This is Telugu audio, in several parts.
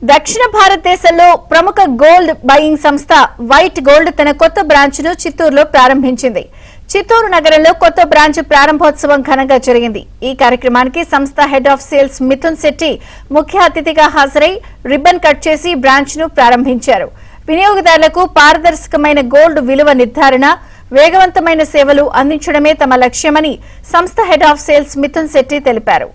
దక్షిణ భారతదేశంలో ప్రముఖ గోల్డ్ బయింగ్ సంస్థ వైట్ గోల్డ్ తన కొత్త బ్రాంచ్ ను చిత్తూరులో ప్రారంభించింది. చిత్తూరు నగరంలో కొత్త బ్రాంచ్ ప్రారంభోత్సవం ఘనంగా జరిగింది. ఈ కార్యక్రమానికి సంస్థ head of sales Mithun Shetty ముఖ్య అతిథిగా హాజరై రిబ్బన్ కట్ చేసి బ్రాంచ్ ను ప్రారంభించారు. వినియోగదారులకు పారదర్శకమైన గోల్డ్ విలువ నిర్ధారణ, వేగవంతమైన సేవలు అందించడమే తమ లక్ష్యమని సంస్థ head of sales Mithun Shetty తెలిపారు.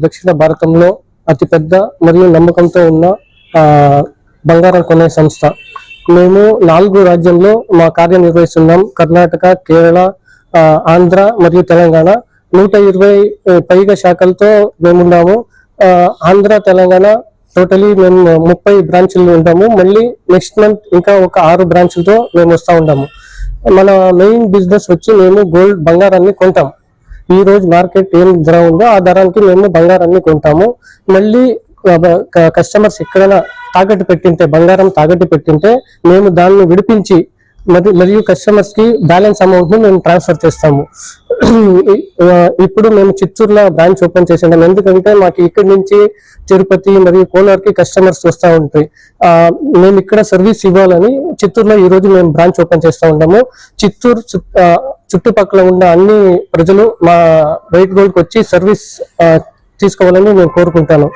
దక్షిణ భారతంలో అతిపెద్ద మరియు నమ్మకంతో ఉన్న బంగారం కొనే సంస్థ. మేము 4 రాజ్యంలో మా కార్యనిర్వహిస్తున్నాం. కర్ణాటక, కేరళ, ఆంధ్ర మరియు తెలంగాణ. 120 పైగా శాఖలతో మేమున్నాము. ఆంధ్ర, తెలంగాణ టోటలీ మేము 30 బ్రాంచ్లు ఉంటాము. మళ్ళీ నెక్స్ట్ మంత్ ఇంకా ఒక 6 బ్రాంచ్లతో మేము వస్తూ ఉంటాము. మన మెయిన్ బిజినెస్ వచ్చి మేము గోల్డ్ బంగారాన్ని కొంటాం. ఈ రోజు మార్కెట్ ఏం ధర ఉందో ఆ ధరానికి మేము బంగారాన్ని కొంటాము. మళ్ళీ కస్టమర్స్ ఎక్కడైనా తాకట్టు పెట్టింటే, బంగారం తాకట్టు పెట్టింటే మేము దాన్ని విడిపించి మరియు కస్టమర్స్ కి బ్యాలెన్స్ అమౌంట్ ని మేము ట్రాన్స్ఫర్ చేస్తాము. ఇప్పుడు మేము చిత్తూరులో బ్రాంచ్ ఓపెన్ చేసాము. ఎందుకంటే మాకు ఇక్కడి నుంచి తిరుపతి మరియు కోలార్కి కస్టమర్స్ వస్తూ ఉంటాయి. మేము ఇక్కడ సర్వీస్ ఇవ్వాలని చిత్తూరులో ఈ రోజు మేము బ్రాంచ్ ఓపెన్ చేస్తూ ఉంటాము. చిత్తూరు చుట్టుపక్కల ఉన్న అన్ని ప్రజలు మా వైట్ గోల్డ్కి వచ్చి సర్వీస్ తీసుకోవాలని నేను కోరుకుంటాను.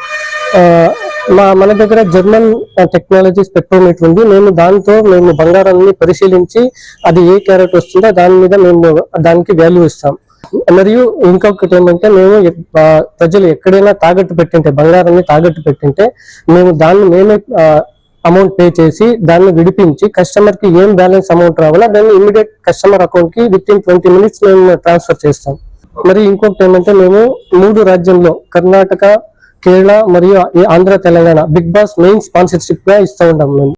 మన దగ్గర జర్మన్ టెక్నాలజీ స్పెక్ట్రోమీటర్ ఉంది. మేము బంగారాన్ని పరిశీలించి అది ఏ క్యారెట్ వస్తుందో దాని మీద మేము దానికి వాల్యూ ఇస్తాం. మరియు ఇంకొకటి ఏంటంటే, మేము ప్రజలు ఎక్కడైనా తాకట్టు పెట్టింటే, బంగారాన్ని తాకట్టు పెట్టింటే మేము మేమే అమౌంట్ పే చేసి దాన్ని విడిపించి కస్టమర్ కి ఏం బ్యాలెన్స్ అమౌంట్ రావాలో దాన్ని ఇమీడియట్ కస్టమర్ అకౌంట్ కి విత్ ఇన్ 20 minutes మేము ట్రాన్స్ఫర్ చేస్తాం. మరి ఇంకొకటి ఏంటంటే, మేము 3 రాజ్యంలో కర్ణాటక, కేరళ మరియు ఆంధ్ర, తెలంగాణ బిగ్ బాస్ మెయిన్ స్పాన్సర్షిప్ గా ఇస్తూ ఉంటాం మేము.